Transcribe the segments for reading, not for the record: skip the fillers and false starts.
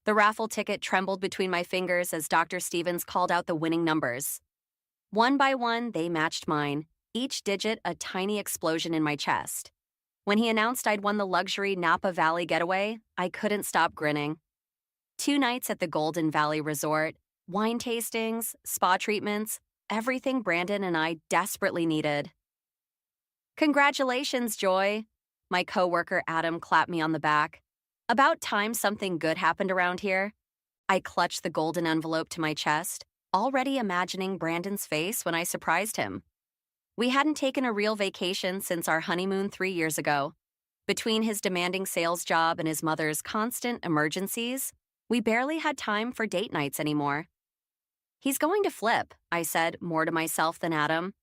The raffle ticket trembled between my fingers as Dr. Stevens called out the winning numbers. One by one, they matched mine, each digit a tiny explosion in my chest. When he announced I'd won the luxury Napa Valley getaway, I couldn't stop grinning. 2 nights at the Golden Valley Resort, wine tastings, spa treatments, everything Brandon and I desperately needed. Congratulations, Joy! My coworker Adam clapped me on the back. About time something good happened around here. I clutched the golden envelope to my chest, already imagining Brandon's face when I surprised him. We hadn't taken a real vacation since our honeymoon 3 years ago. Between his demanding sales job and his mother's constant emergencies, we barely had time for date nights anymore. He's going to flip, I said, more to myself than Adam.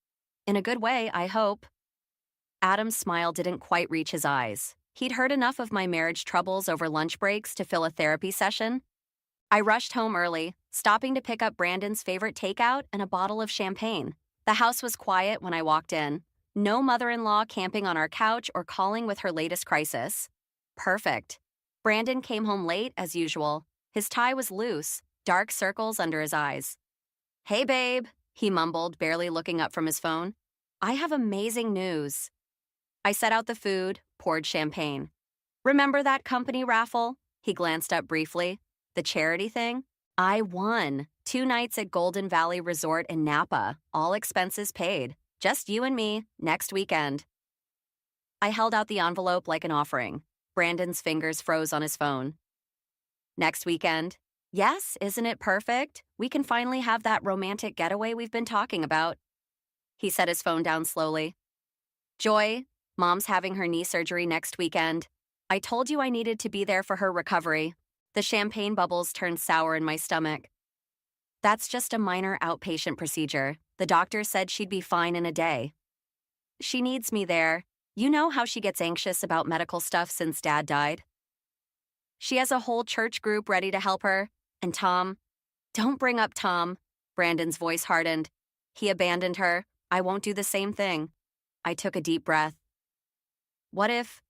In a good way, I hope. Adam's smile didn't quite reach his eyes. He'd heard enough of my marriage troubles over lunch breaks to fill a therapy session. I rushed home early, stopping to pick up Brandon's favorite takeout and a bottle of champagne. The house was quiet when I walked in. No mother-in-law camping on our couch or calling with her latest crisis. Perfect. Brandon came home late, as usual. His tie was loose, dark circles under his eyes. "Hey, babe," he mumbled, barely looking up from his phone. "I have amazing news." I set out the food, poured champagne. "Remember that company raffle?" He glanced up briefly. "The charity thing? I won. 2 nights at Golden Valley Resort in Napa, all expenses paid. Just you and me, next weekend." I held out the envelope like an offering. Brandon's fingers froze on his phone. "Next weekend? Yes, isn't it perfect? We can finally have that romantic getaway we've been talking about." He set his phone down slowly. "Joy, Mom's having her knee surgery next weekend. I told you I needed to be there for her recovery." The champagne bubbles turned sour in my stomach. "That's just a minor outpatient procedure. The doctor said she'd be fine in a day." "She needs me there. You know how she gets anxious about medical stuff since Dad died." "She has a whole church group ready to help her. And Tom—" "Don't bring up Tom." Brandon's voice hardened. "He abandoned her. I won't do the same thing." I took a deep breath. What if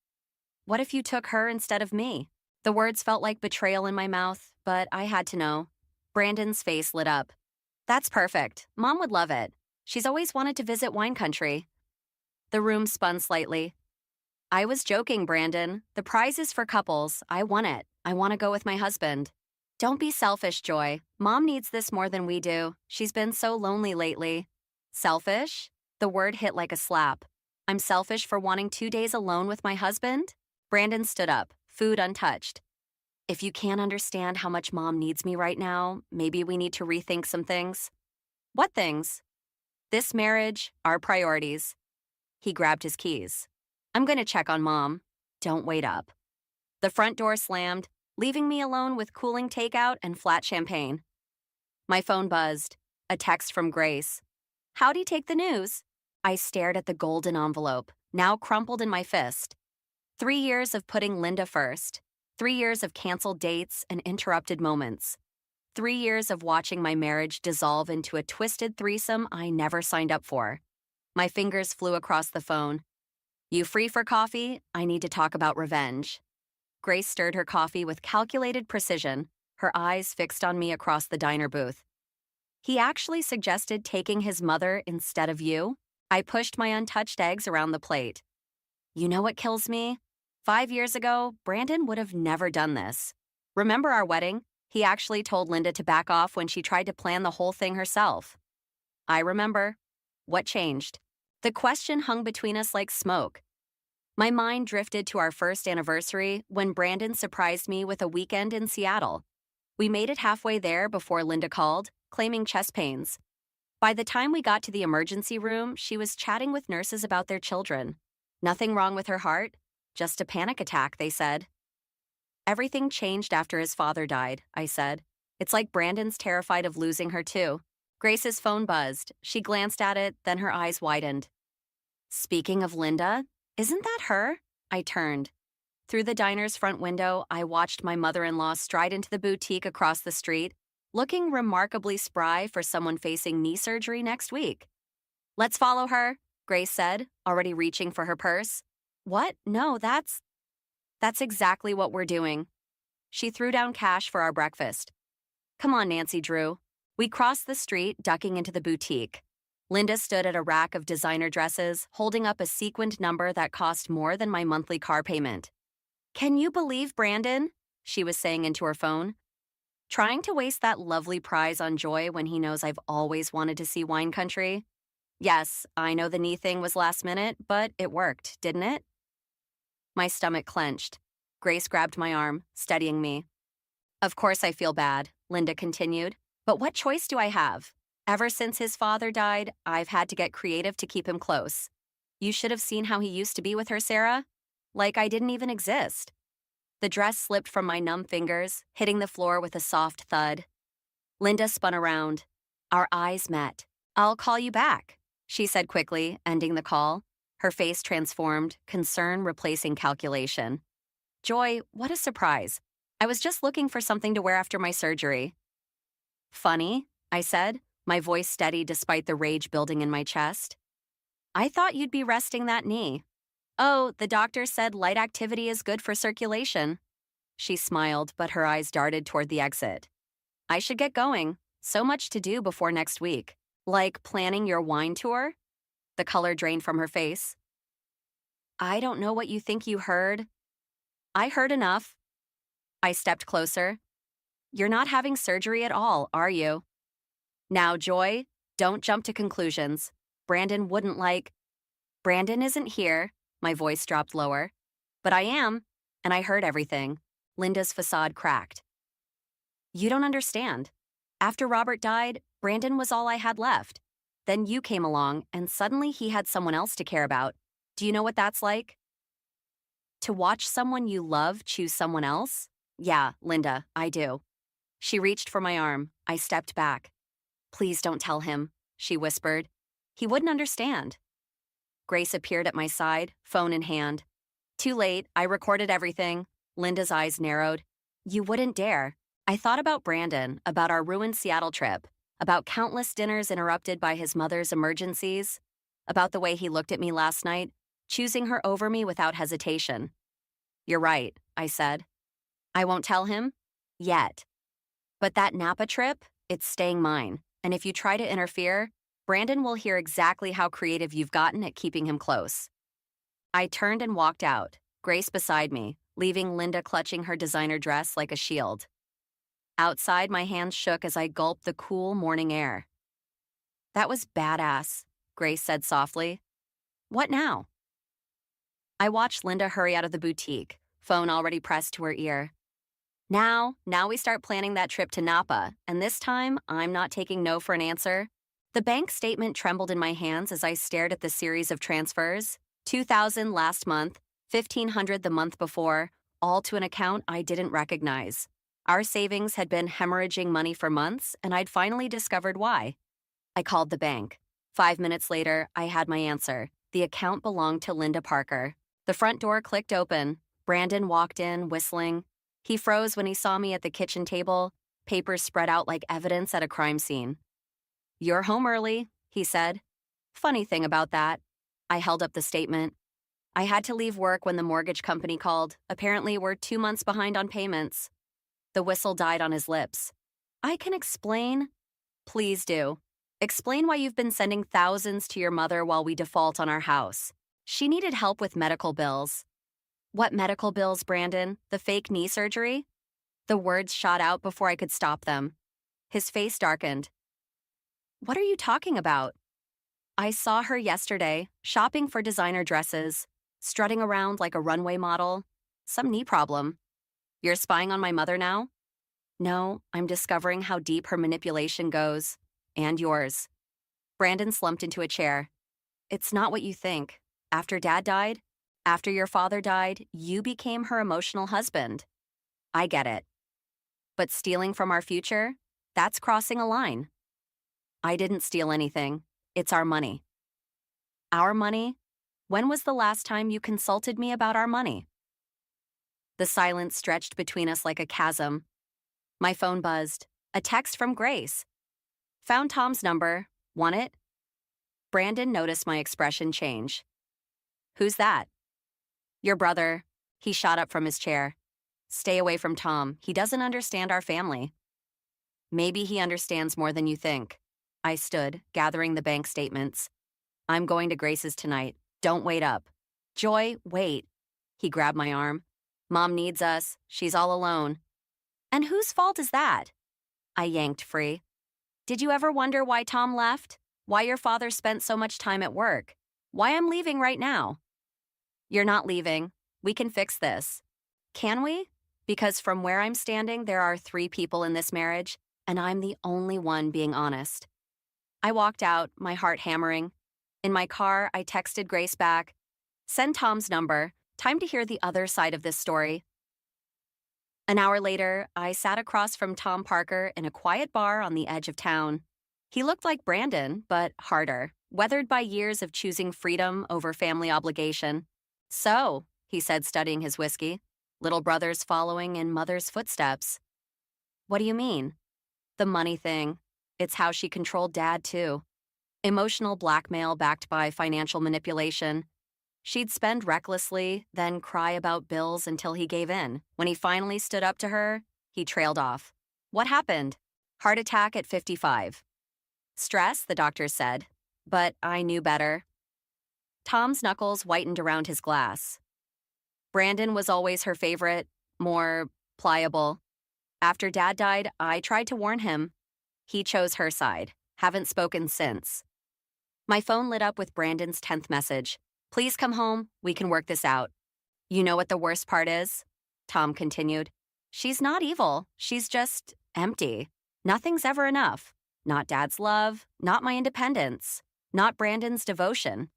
you took her instead of me?" The words felt like betrayal in my mouth, but I had to know. Brandon's face lit up. "That's perfect. Mom would love it. She's always wanted to visit wine country." The room spun slightly. "I was joking, Brandon. The prize is for couples. I won it. I want to go with my husband." "Don't be selfish, Joy. Mom needs this more than we do. She's been so lonely lately." "Selfish?" The word hit like a slap. "I'm selfish for wanting 2 days alone with my husband?" Brandon stood up, food untouched. "If you can't understand how much Mom needs me right now, maybe we need to rethink some things." "What things?" "This marriage, our priorities." He grabbed his keys. "I'm going to check on Mom. Don't wait up." The front door slammed, leaving me alone with cooling takeout and flat champagne. My phone buzzed. A text from Grace. "How'd he take the news?" I stared at the golden envelope, now crumpled in my fist. 3 years of putting Linda first. 3 years of canceled dates and interrupted moments. 3 years of watching my marriage dissolve into a twisted threesome I never signed up for. My fingers flew across the phone. "You free for coffee? I need to talk about revenge." Grace stirred her coffee with calculated precision, her eyes fixed on me across the diner booth. "He actually suggested taking his mother instead of you?" I pushed my untouched eggs around the plate. "You know what kills me? 5 years ago, Brandon would have never done this. Remember our wedding? He actually told Linda to back off when she tried to plan the whole thing herself." "I remember." What changed? The question hung between us like smoke. My mind drifted to our first anniversary when Brandon surprised me with a weekend in Seattle. We made it halfway there before Linda called, claiming chest pains. By the time we got to the emergency room, she was chatting with nurses about their children. Nothing wrong with her heart, just a panic attack, they said. "Everything changed after his father died," I said. "It's like Brandon's terrified of losing her too." Grace's phone buzzed. She glanced at it, then her eyes widened. "Speaking of Linda, isn't that her?" I turned. Through the diner's front window, I watched my mother-in-law stride into the boutique across the street, looking remarkably spry for someone facing knee surgery next week. "Let's follow her," Grace said, already reaching for her purse. "What? No, that's exactly what we're doing." She threw down cash for our breakfast. Come on, Nancy Drew. We crossed the street, ducking into the boutique. Linda stood at a rack of designer dresses, holding up a sequined number that cost more than my monthly car payment. Can you believe Brandon? She was saying into her phone. Trying to waste that lovely prize on Joy when he knows I've always wanted to see wine country? Yes, I know the knee thing was last minute, but it worked, didn't it? My stomach clenched. Grace grabbed my arm, steadying me. Of course I feel bad, Linda continued, but what choice do I have? Ever since his father died, I've had to get creative to keep him close. You should have seen how he used to be with her, Sarah. Like I didn't even exist. The dress slipped from my numb fingers, hitting the floor with a soft thud. Linda spun around. Our eyes met. I'll call you back, she said quickly, ending the call. Her face transformed, concern replacing calculation. Joy, what a surprise. I was just looking for something to wear after my surgery. Funny, I said, my voice steady despite the rage building in my chest. I thought you'd be resting that knee. Oh, the doctor said light activity is good for circulation. She smiled, but her eyes darted toward the exit. I should get going. So much to do before next week. Like planning your wine tour? The color drained from her face. I don't know what you think you heard. I heard enough. I stepped closer. You're not having surgery at all, are you? Now, Joy, don't jump to conclusions. Brandon wouldn't like... Brandon isn't here. My voice dropped lower. But I am, and I heard everything. Linda's facade cracked. You don't understand. After Robert died, Brandon was all I had left. Then you came along, and suddenly he had someone else to care about. Do you know what that's like? To watch someone you love choose someone else? Yeah, Linda, I do. She reached for my arm. I stepped back. Please don't tell him, she whispered. He wouldn't understand. Grace appeared at my side, phone in hand. Too late, I recorded everything. Linda's eyes narrowed. You wouldn't dare. I thought about Brandon, about our ruined Seattle trip, about countless dinners interrupted by his mother's emergencies, about the way he looked at me last night, choosing her over me without hesitation. You're right, I said. I won't tell him? Yet. But that Napa trip, it's staying mine, and if you try to interfere, Brandon will hear exactly how creative you've gotten at keeping him close. I turned and walked out, Grace beside me, leaving Linda clutching her designer dress like a shield. Outside, my hands shook as I gulped the cool morning air. That was badass, Grace said softly. What now? I watched Linda hurry out of the boutique, phone already pressed to her ear. Now we start planning that trip to Napa, and this time, I'm not taking no for an answer. The bank statement trembled in my hands as I stared at the series of transfers. $2,000 last month, $1,500 the month before, all to an account I didn't recognize. Our savings had been hemorrhaging money for months, and I'd finally discovered why. I called the bank. 5 minutes later, I had my answer. The account belonged to Linda Parker. The front door clicked open. Brandon walked in, whistling. He froze when he saw me at the kitchen table, papers spread out like evidence at a crime scene. You're home early, he said. Funny thing about that. I held up the statement. I had to leave work when the mortgage company called. Apparently, we're 2 months behind on payments. The whistle died on his lips. I can explain. Please do. Explain why you've been sending thousands to your mother while we default on our house. She needed help with medical bills. What medical bills, Brandon? The fake knee surgery? The words shot out before I could stop them. His face darkened. What are you talking about? I saw her yesterday, shopping for designer dresses, strutting around like a runway model. Some knee problem. You're spying on my mother now? No, I'm discovering how deep her manipulation goes. And yours. Brandon slumped into a chair. It's not what you think. After Dad died, after your father died, you became her emotional husband. I get it. But stealing from our future? That's crossing a line. I didn't steal anything. It's our money. Our money? When was the last time you consulted me about our money? The silence stretched between us like a chasm. My phone buzzed. A text from Grace. Found Tom's number. Want it? Brandon noticed my expression change. Who's that? Your brother. He shot up from his chair. Stay away from Tom. He doesn't understand our family. Maybe he understands more than you think. I stood, gathering the bank statements. I'm going to Grace's tonight. Don't wait up. Joy, wait. He grabbed my arm. Mom needs us. She's all alone. And whose fault is that? I yanked free. Did you ever wonder why Tom left? Why your father spent so much time at work? Why I'm leaving right now? You're not leaving. We can fix this. Can we? Because from where I'm standing, there are 3 people in this marriage, and I'm the only one being honest. I walked out, my heart hammering. In my car, I texted Grace back. Send Tom's number. Time to hear the other side of this story. An hour later, I sat across from Tom Parker in a quiet bar on the edge of town. He looked like Brandon, but harder, weathered by years of choosing freedom over family obligation. So, he said, studying his whiskey, little brother's following in mother's footsteps. What do you mean? The money thing. It's how she controlled Dad, too. Emotional blackmail backed by financial manipulation. She'd spend recklessly, then cry about bills until he gave in. When he finally stood up to her, he trailed off. What happened? Heart attack at 55. Stress, the doctor said, but I knew better. Tom's knuckles whitened around his glass. Brandon was always her favorite, more pliable. After Dad died, I tried to warn him. He chose her side. Haven't spoken since. My phone lit up with Brandon's 10th message. Please come home. We can work this out. You know what the worst part is? Tom continued. She's not evil. She's just empty. Nothing's ever enough. Not Dad's love, not my independence, not Brandon's devotion,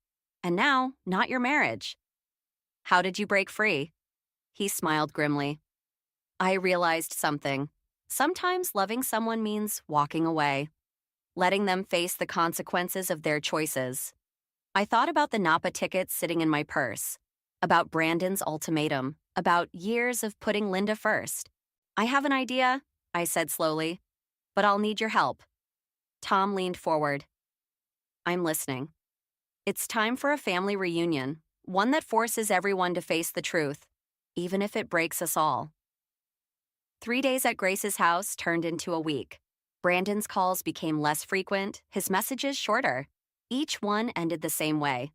and now, not your marriage. How did you break free? He smiled grimly. I realized something. Sometimes loving someone means walking away, letting them face the consequences of their choices. I thought about the Napa tickets sitting in my purse, about Brandon's ultimatum, about years of putting Linda first. I have an idea, I said slowly, but I'll need your help. Tom leaned forward. I'm listening. It's time for a family reunion, one that forces everyone to face the truth, even if it breaks us all. 3 days at Grace's house turned into a week. Brandon's calls became less frequent, his messages shorter. Each one ended the same way.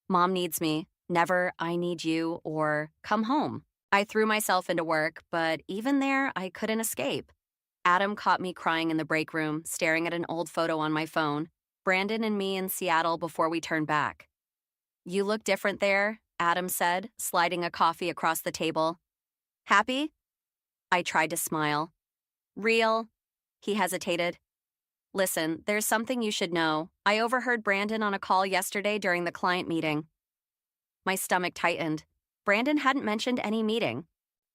Mom needs me, never I need you, or come home. I threw myself into work, but even there, I couldn't escape. Adam caught me crying in the break room, staring at an old photo on my phone. Brandon and me in Seattle before we turned back. You look different there, Adam said, sliding a coffee across the table. Happy? I tried to smile. Real? He hesitated. Listen, there's something you should know. I overheard Brandon on a call yesterday during the client meeting. My stomach tightened. Brandon hadn't mentioned any meeting.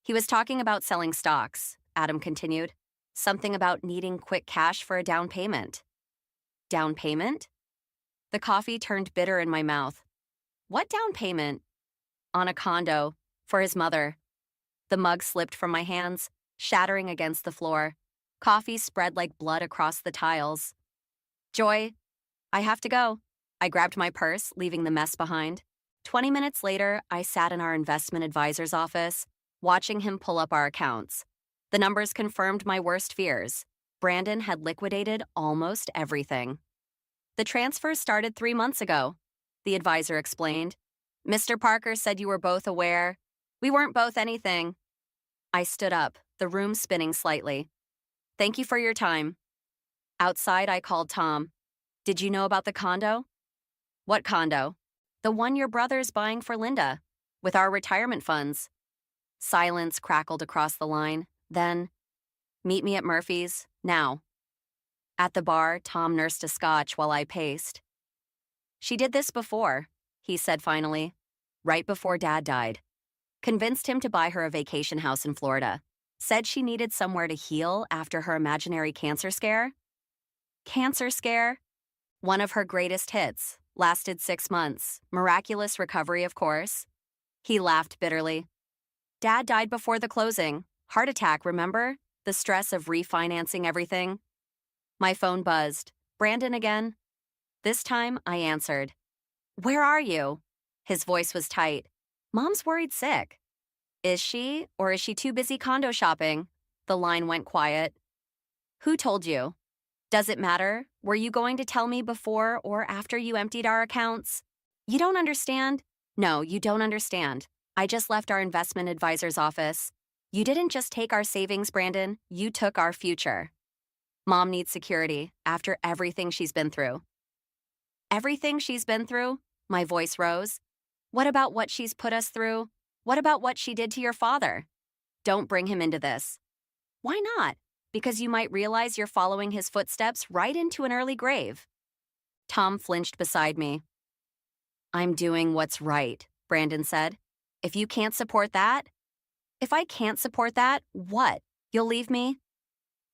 He was talking about selling stocks, Adam continued. Something about needing quick cash for a down payment. Down payment? The coffee turned bitter in my mouth. What down payment? On a condo, for his mother. The mug slipped from my hands, shattering against the floor. Coffee spread like blood across the tiles. Joy, I have to go. I grabbed my purse, leaving the mess behind. 20 minutes later, I sat in our investment advisor's office, watching him pull up our accounts. The numbers confirmed my worst fears. Brandon had liquidated almost everything. The transfer started 3 months ago, the advisor explained. Mr. Parker said you were both aware. We weren't both anything. I stood up, the room spinning slightly. Thank you for your time. Outside, I called Tom. Did you know about the condo? What condo? The one your brother's buying for Linda, with our retirement funds. Silence crackled across the line. Then, meet me at Murphy's, now. At the bar, Tom nursed a scotch while I paced. She did this before, he said finally, right before Dad died. Convinced him to buy her a vacation house in Florida. Said she needed somewhere to heal after her imaginary cancer scare. Cancer scare? One of her greatest hits. Lasted 6 months. Miraculous recovery, of course. He laughed bitterly. Dad died before the closing. Heart attack, remember? The stress of refinancing everything. My phone buzzed. Brandon again? This time, I answered. Where are you? His voice was tight. Mom's worried sick. Is she, or is she too busy condo shopping? The line went quiet. Who told you? Does it matter? Were you going to tell me before or after you emptied our accounts? You don't understand? No, you don't understand. I just left our investment advisor's office. You didn't just take our savings, Brandon. You took our future. Mom needs security after everything she's been through. Everything she's been through? My voice rose. What about what she's put us through? What about what she did to your father? Don't bring him into this. Why not? Because you might realize you're following his footsteps right into an early grave. Tom flinched beside me. I'm doing what's right, Brandon said. If you can't support that? If I can't support that, what? You'll leave me?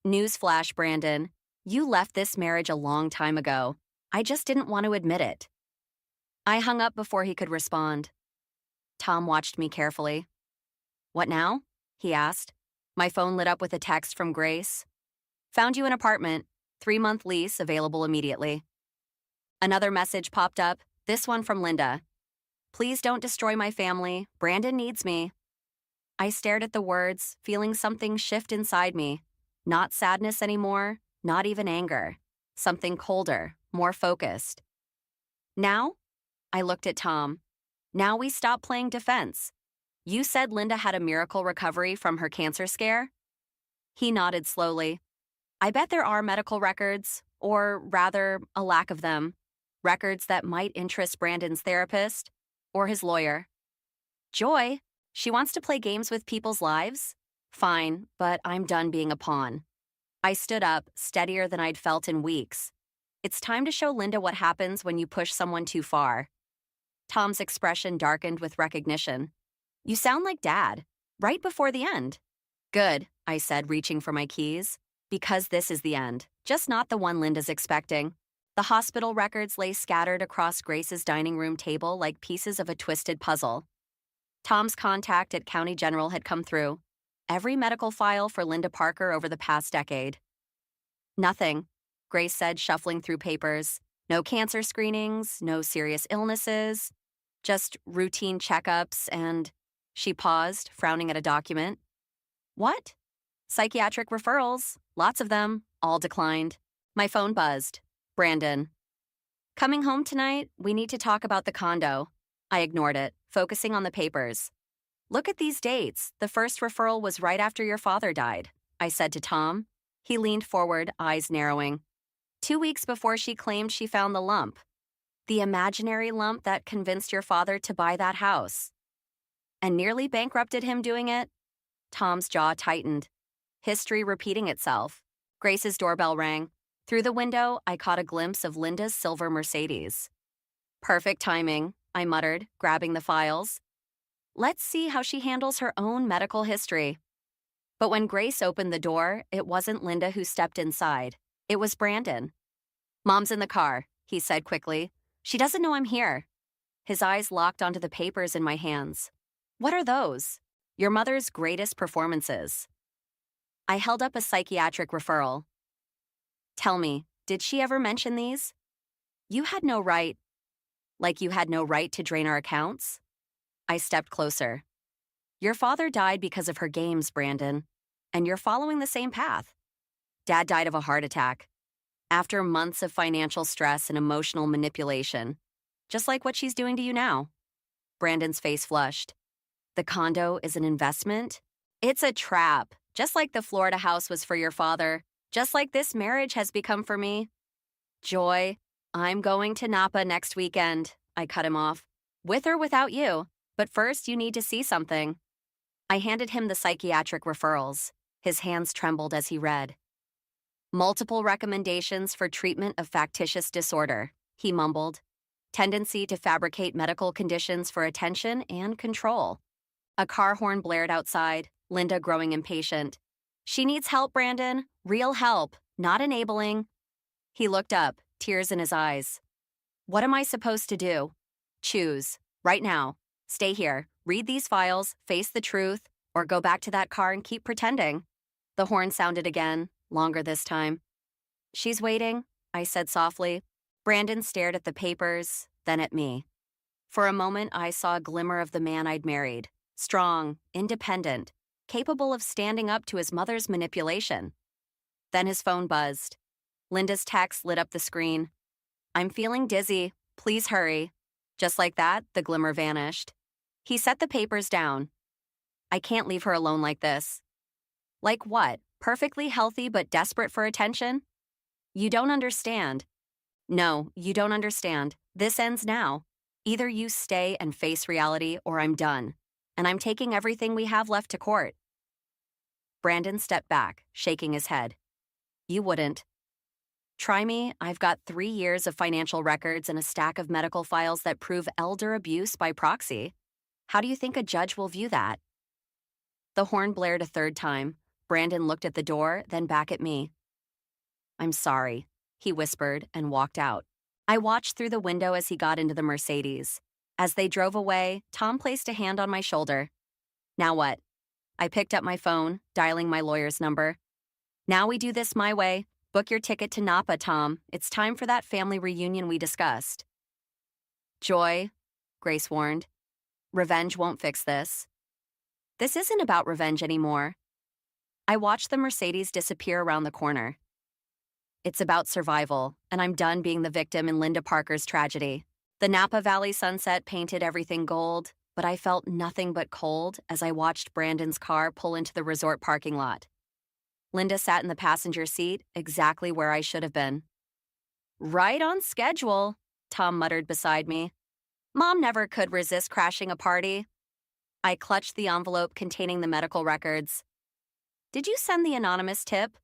Newsflash, Brandon. You left this marriage a long time ago. I just didn't want to admit it. I hung up before he could respond. Tom watched me carefully. What now? He asked. My phone lit up with a text from Grace. Found you an apartment, 3-month lease available immediately. Another message popped up, this one from Linda. Please don't destroy my family. Brandon needs me. I stared at the words, feeling something shift inside me. Not sadness anymore, not even anger. Something colder, more focused. Now? I looked at Tom. Now we stop playing defense. You said Linda had a miracle recovery from her cancer scare? He nodded slowly. I bet there are medical records, or rather, a lack of them. Records that might interest Brandon's therapist or his lawyer. Joy, she wants to play games with people's lives? Fine, but I'm done being a pawn. I stood up, steadier than I'd felt in weeks. It's time to show Linda what happens when you push someone too far. Tom's expression darkened with recognition. You sound like Dad, right before the end. Good, I said, reaching for my keys. Because this is the end, just not the one Linda's expecting. The hospital records lay scattered across Grace's dining room table like pieces of a twisted puzzle. Tom's contact at County General had come through. Every medical file for Linda Parker over the past decade. Nothing, Grace said, shuffling through papers. No cancer screenings, no serious illnesses, just routine checkups and... She paused, frowning at a document. What? Psychiatric referrals, lots of them, all declined. My phone buzzed. Brandon. Coming home tonight, we need to talk about the condo. I ignored it, focusing on the papers. Look at these dates. The first referral was right after your father died, I said to Tom. He leaned forward, eyes narrowing. 2 weeks before she claimed she found the lump. The imaginary lump that convinced your father to buy that house. And nearly bankrupted him doing it? Tom's jaw tightened. History repeating itself. Grace's doorbell rang. Through the window, I caught a glimpse of Linda's silver Mercedes. Perfect timing, I muttered, grabbing the files. Let's see how she handles her own medical history. But when Grace opened the door, it wasn't Linda who stepped inside. It was Brandon. Mom's in the car, he said quickly. She doesn't know I'm here. His eyes locked onto the papers in my hands. What are those? Your mother's greatest performances. I held up a psychiatric referral. Tell me, did she ever mention these? You had no right. Like you had no right to drain our accounts? I stepped closer. Your father died because of her games, Brandon. And you're following the same path. Dad died of a heart attack. After months of financial stress and emotional manipulation. Just like what she's doing to you now. Brandon's face flushed. The condo is an investment? It's a trap, just like the Florida house was for your father, just like this marriage has become for me. Joy, I'm going to Napa next weekend, I cut him off. With or without you, but first you need to see something. I handed him the psychiatric referrals. His hands trembled as he read. Multiple recommendations for treatment of factitious disorder, he mumbled. Tendency to fabricate medical conditions for attention and control. A car horn blared outside, Linda growing impatient. She needs help, Brandon. Real help, not enabling. He looked up, tears in his eyes. What am I supposed to do? Choose. Right now. Stay here. Read these files, face the truth, or go back to that car and keep pretending. The horn sounded again, longer this time. She's waiting, I said softly. Brandon stared at the papers, then at me. For a moment, I saw a glimmer of the man I'd married. strong, independent, capable of standing up to his mother's manipulation. Then his phone buzzed. Linda's text lit up the screen. "I'm feeling dizzy. Please hurry." Just like that, the glimmer vanished. He set the papers down. "I can't leave her alone like this." "Like what? Perfectly healthy but desperate for attention?" "You don't understand." "No, you don't understand. This ends now. Either you stay and face reality or I'm done. And I'm taking everything we have left to court." Brandon stepped back, shaking his head. "You wouldn't." "Try me. I've got 3 years of financial records and a stack of medical files that prove elder abuse by proxy. How do you think a judge will view that?" The horn blared a third time. Brandon looked at the door, then back at me. "I'm sorry," he whispered and walked out. I watched through the window as he got into the Mercedes. As they drove away, Tom placed a hand on my shoulder. "Now what?" I picked up my phone, dialing my lawyer's number. "Now we do this my way. Book your ticket to Napa, Tom. It's time for that family reunion we discussed." "Joy," Grace warned. "Revenge won't fix this." "This isn't about revenge anymore." I watched the Mercedes disappear around the corner. "It's about survival, and I'm done being the victim in Linda Parker's tragedy." The Napa Valley sunset painted everything gold, but I felt nothing but cold as I watched Brandon's car pull into the resort parking lot. Linda sat in the passenger seat, exactly where I should have been. "Right on schedule," Tom muttered beside me. "Mom never could resist crashing a party." I clutched the envelope containing the medical records. "Did you send the anonymous tip?"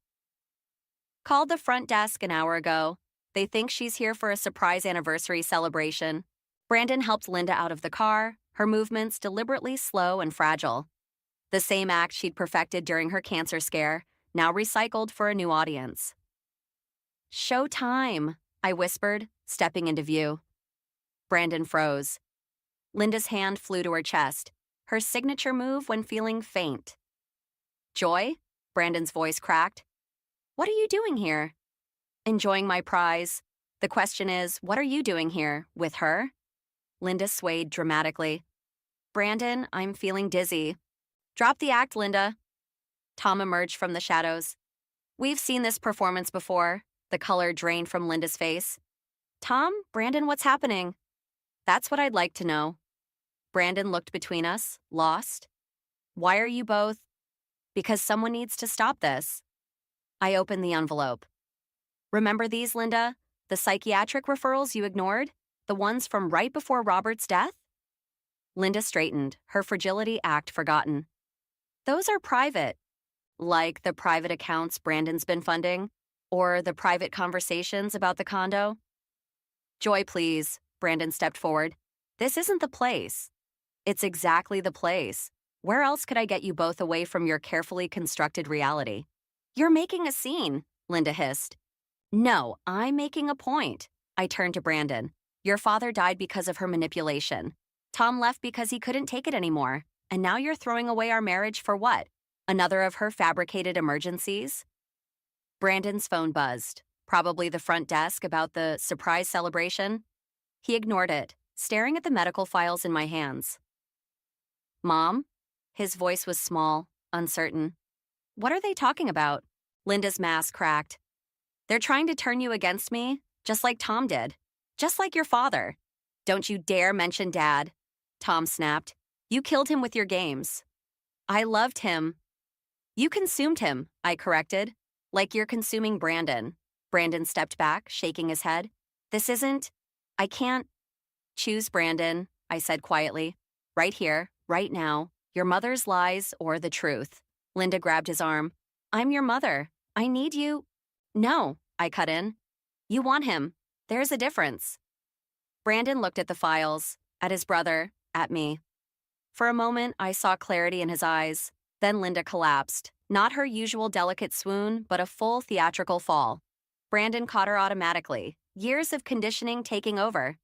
"Called the front desk an hour ago. They think she's here for a surprise anniversary celebration." Brandon helped Linda out of the car, her movements deliberately slow and fragile. The same act she'd perfected during her cancer scare, now recycled for a new audience. "Show time," I whispered, stepping into view. Brandon froze. Linda's hand flew to her chest, her signature move when feeling faint. "Joy?" Brandon's voice cracked. "What are you doing here?" "Enjoying my prize. The question is, what are you doing here, with her?" Linda swayed dramatically. "Brandon, I'm feeling dizzy." "Drop the act, Linda." Tom emerged from the shadows. "We've seen this performance before." The color drained from Linda's face. "Tom, Brandon, what's happening?" "That's what I'd like to know." Brandon looked between us, lost. "Why are you both?" "Because someone needs to stop this." I opened the envelope. "Remember these, Linda? The psychiatric referrals you ignored? The ones from right before Robert's death?" Linda straightened, her fragility act forgotten. "Those are private." "Like the private accounts Brandon's been funding? Or the private conversations about the condo?" "Joy, please." Brandon stepped forward. "This isn't the place." "It's exactly the place. Where else could I get you both away from your carefully constructed reality?" "You're making a scene," Linda hissed. "No, I'm making a point." I turned to Brandon. "Your father died because of her manipulation. Tom left because he couldn't take it anymore. And now you're throwing away our marriage for what? Another of her fabricated emergencies?" Brandon's phone buzzed. Probably the front desk about the surprise celebration. He ignored it, staring at the medical files in my hands. "Mom?" His voice was small, uncertain. "What are they talking about?" Linda's mask cracked. "They're trying to turn you against me, just like Tom did. Just like your father. Don't you dare mention Dad," Tom snapped. "You killed him with your games." "I loved him." "You consumed him," I corrected. "Like you're consuming Brandon." Brandon stepped back, shaking his head. "This isn't... I can't..." "Choose Brandon," I said quietly. "Right here, right now. Your mother's lies or the truth." Linda grabbed his arm. "I'm your mother. I need you..." "No," I cut in. "You want him. There's a difference." Brandon looked at the files, at his brother, at me. For a moment, I saw clarity in his eyes. Then Linda collapsed. Not her usual delicate swoon, but a full theatrical fall. Brandon caught her automatically, years of conditioning taking over.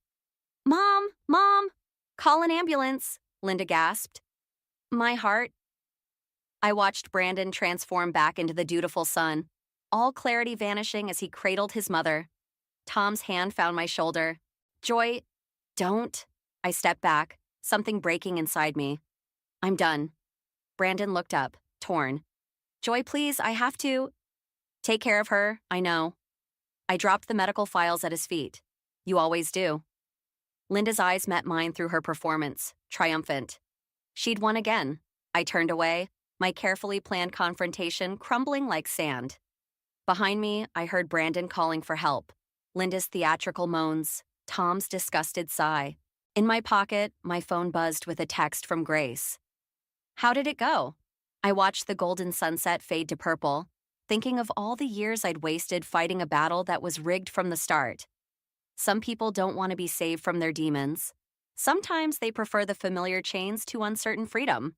"Mom! Mom! Call an ambulance!" Linda gasped. My heart... I watched Brandon transform back into the dutiful son, all clarity vanishing as he cradled his mother. Tom's hand found my shoulder. "Joy, don't..." I stepped back, something breaking inside me. I'm done. Brandon looked up, torn. Joy, please, I have to. Take care of her, I know. I dropped the medical files at his feet. You always do. Linda's eyes met mine through her performance, triumphant. She'd won again. I turned away, my carefully planned confrontation crumbling like sand. Behind me, I heard Brandon calling for help. Linda's theatrical moans, Tom's disgusted sigh. In my pocket, my phone buzzed with a text from Grace. How did it go? I watched the golden sunset fade to purple, thinking of all the years I'd wasted fighting a battle that was rigged from the start. Some people don't want to be saved from their demons. Sometimes they prefer the familiar chains to uncertain freedom.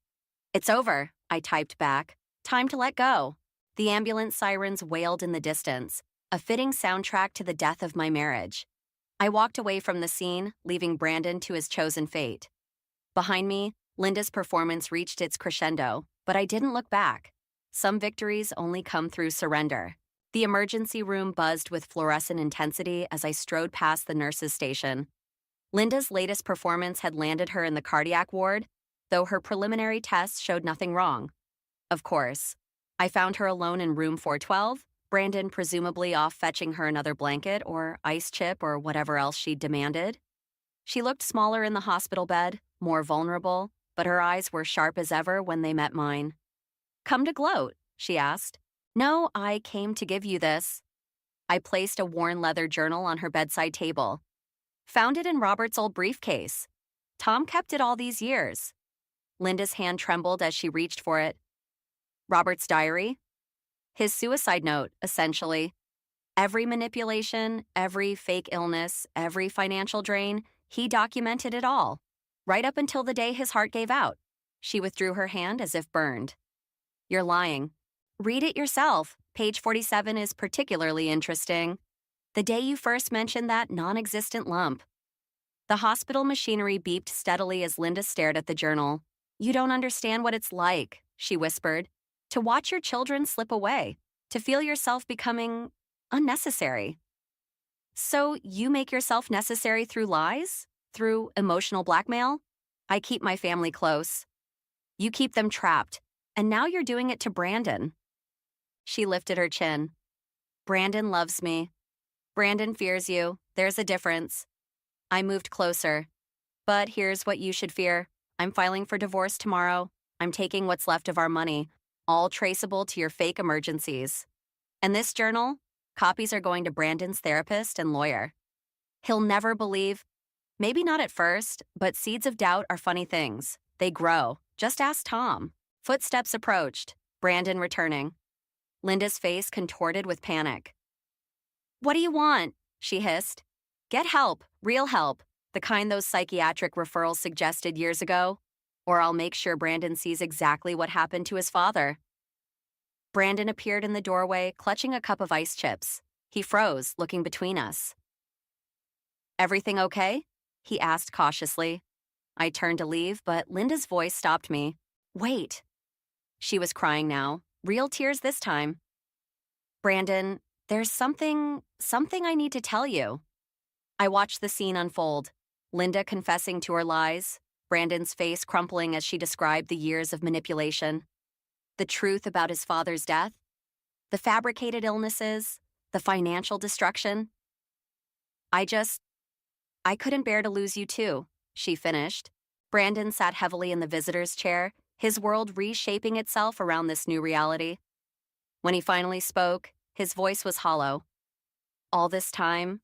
It's over, I typed back. Time to let go. The ambulance sirens wailed in the distance, a fitting soundtrack to the death of my marriage. I walked away from the scene, leaving Brandon to his chosen fate. Behind me, Linda's performance reached its crescendo, but I didn't look back. Some victories only come through surrender. The emergency room buzzed with fluorescent intensity as I strode past the nurse's station. Linda's latest performance had landed her in the cardiac ward, though her preliminary tests showed nothing wrong. Of course. I found her alone in room 412, Brandon presumably off fetching her another blanket or ice chip or whatever else she'd demanded. She looked smaller in the hospital bed, more vulnerable, but her eyes were sharp as ever when they met mine. Come to gloat, she asked. No, I came to give you this. I placed a worn leather journal on her bedside table. Found it in Robert's old briefcase. Tom kept it all these years. Linda's hand trembled as she reached for it. Robert's diary? His suicide note, essentially. Every manipulation, every fake illness, every financial drain, he documented it all, right up until the day his heart gave out. She withdrew her hand as if burned. You're lying. Read it yourself. Page 47 is particularly interesting. The day you first mentioned that non-existent lump. The hospital machinery beeped steadily as Linda stared at the journal. You don't understand what it's like, she whispered, to watch your children slip away, to feel yourself becoming unnecessary. So you make yourself necessary through lies? Through emotional blackmail? I keep my family close. You keep them trapped, and now you're doing it to Brandon. She lifted her chin. Brandon loves me. Brandon fears you. There's a difference. I moved closer. But here's what you should fear. I'm filing for divorce tomorrow. I'm taking what's left of our money, all traceable to your fake emergencies. And this journal, copies are going to Brandon's therapist and lawyer. He'll never believe. Maybe not at first, but seeds of doubt are funny things. They grow. Just ask Tom. Footsteps approached. Brandon returning. Linda's face contorted with panic. What do you want? She hissed. Get help, real help, the kind those psychiatric referrals suggested years ago, or I'll make sure Brandon sees exactly what happened to his father. Brandon appeared in the doorway, clutching a cup of ice chips. He froze, looking between us. Everything okay? He asked cautiously. I turned to leave, but Linda's voice stopped me. Wait. She was crying now. Real tears this time. Brandon, there's something I need to tell you. I watched the scene unfold. Linda confessing to her lies, Brandon's face crumpling as she described the years of manipulation. The truth about his father's death, the fabricated illnesses, the financial destruction. I couldn't bear to lose you too, she finished. Brandon sat heavily in the visitor's chair, his world reshaping itself around this new reality. When he finally spoke, his voice was hollow. All this time,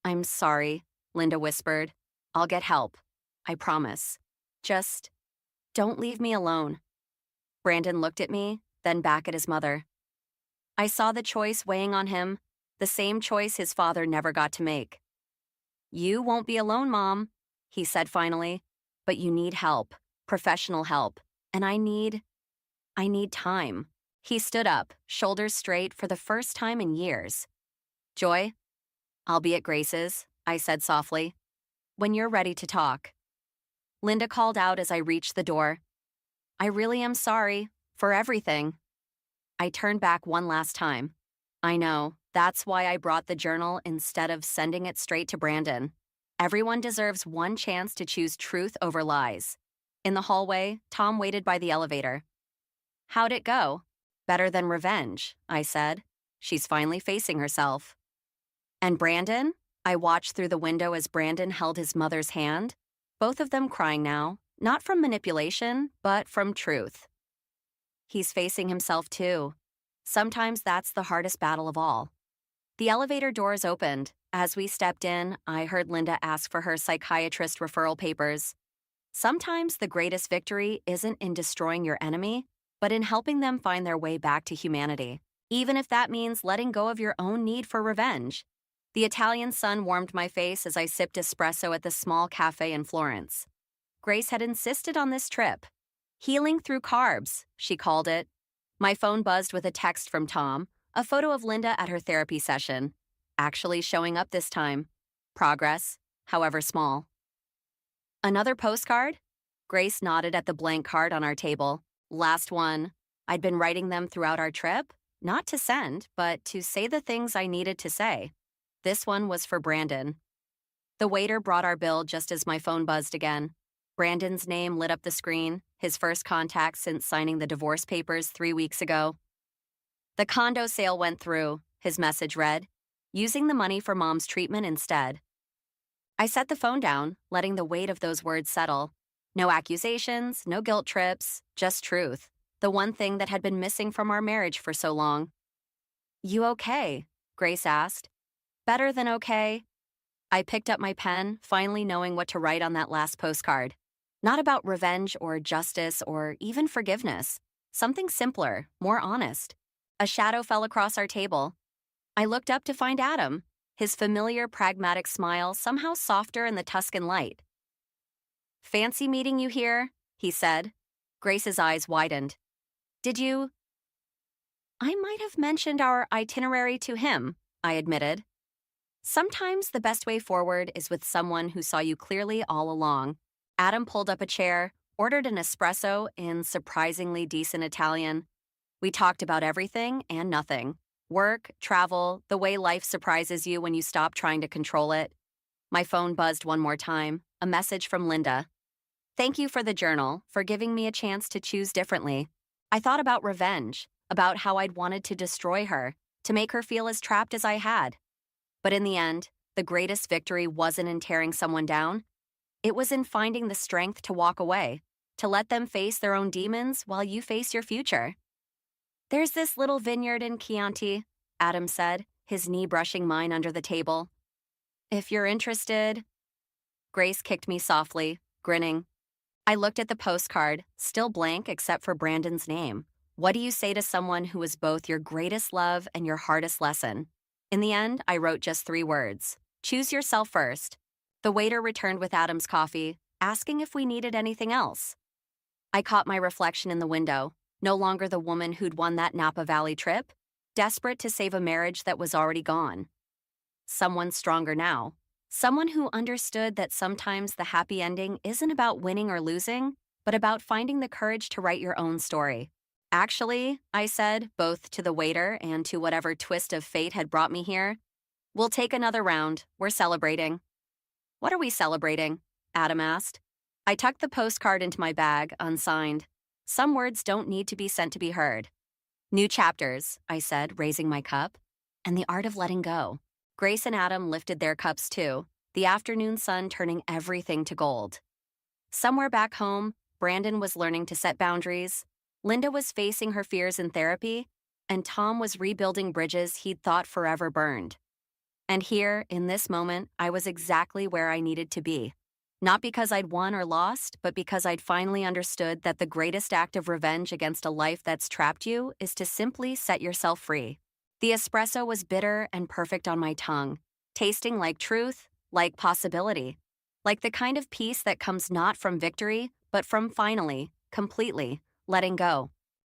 I'm sorry, Linda whispered. I'll get help. I promise. Just don't leave me alone. Brandon looked at me, then back at his mother. I saw the choice weighing on him, the same choice his father never got to make. You won't be alone, Mom, he said finally, but you need help, professional help, and I need time. He stood up, shoulders straight for the first time in years. Joy, I'll be at Grace's, I said softly, when you're ready to talk. Linda called out as I reached the door. I really am sorry for everything. I turned back one last time. I know, that's why I brought the journal instead of sending it straight to Brandon. Everyone deserves one chance to choose truth over lies. In the hallway, Tom waited by the elevator. How'd it go? Better than revenge, I said. She's finally facing herself. And Brandon? I watched through the window as Brandon held his mother's hand, both of them crying now, not from manipulation, but from truth. He's facing himself too. Sometimes that's the hardest battle of all. The elevator doors opened. As we stepped in, I heard Linda ask for her psychiatrist referral papers. Sometimes the greatest victory isn't in destroying your enemy, but in helping them find their way back to humanity, even if that means letting go of your own need for revenge. The Italian sun warmed my face as I sipped espresso at the small cafe in Florence. Grace had insisted on this trip. Healing through carbs, she called it. My phone buzzed with a text from Tom, a photo of Linda at her therapy session, actually showing up this time. Progress, however small. Another postcard? Grace nodded at the blank card on our table. Last one. I'd been writing them throughout our trip, not to send, but to say the things I needed to say. This one was for Brandon. The waiter brought our bill just as my phone buzzed again. Brandon's name lit up the screen, his first contact since signing the divorce papers 3 weeks ago. The condo sale went through, his message read, using the money for Mom's treatment instead. I set the phone down, letting the weight of those words settle. No accusations, no guilt trips, just truth. The one thing that had been missing from our marriage for so long. You okay? Grace asked. Better than okay? I picked up my pen, finally knowing what to write on that last postcard. Not about revenge or justice or even forgiveness. Something simpler, more honest. A shadow fell across our table. I looked up to find Adam, his familiar pragmatic smile somehow softer in the Tuscan light. Fancy meeting you here, he said. Grace's eyes widened. Did you? I might have mentioned our itinerary to him, I admitted. Sometimes the best way forward is with someone who saw you clearly all along. Adam pulled up a chair, ordered an espresso in surprisingly decent Italian. We talked about everything and nothing. Work, travel, the way life surprises you when you stop trying to control it. My phone buzzed one more time, a message from Linda. Thank you for the journal, for giving me a chance to choose differently. I thought about revenge, about how I'd wanted to destroy her, to make her feel as trapped as I had. But in the end, the greatest victory wasn't in tearing someone down. It was in finding the strength to walk away, to let them face their own demons while you face your future. There's this little vineyard in Chianti, Adam said, his knee brushing mine under the table. If you're interested. Grace kicked me softly, grinning. I looked at the postcard, still blank except for Brandon's name. What do you say to someone who is both your greatest love and your hardest lesson? In the end, I wrote just 3 words. Choose yourself first. The waiter returned with Adam's coffee, asking if we needed anything else. I caught my reflection in the window, no longer the woman who'd won that Napa Valley trip, desperate to save a marriage that was already gone. Someone stronger now. Someone who understood that sometimes the happy ending isn't about winning or losing, but about finding the courage to write your own story. Actually, I said, both to the waiter and to whatever twist of fate had brought me here, we'll take another round. We're celebrating. What are we celebrating? Adam asked. I tucked the postcard into my bag, unsigned. Some words don't need to be sent to be heard. New chapters, I said, raising my cup. And the art of letting go. Grace and Adam lifted their cups too, the afternoon sun turning everything to gold. Somewhere back home, Brandon was learning to set boundaries, Linda was facing her fears in therapy, and Tom was rebuilding bridges he'd thought forever burned. And here, in this moment, I was exactly where I needed to be. Not because I'd won or lost, but because I'd finally understood that the greatest act of revenge against a life that's trapped you is to simply set yourself free. The espresso was bitter and perfect on my tongue, tasting like truth, like possibility, like the kind of peace that comes not from victory, but from finally, completely, letting go.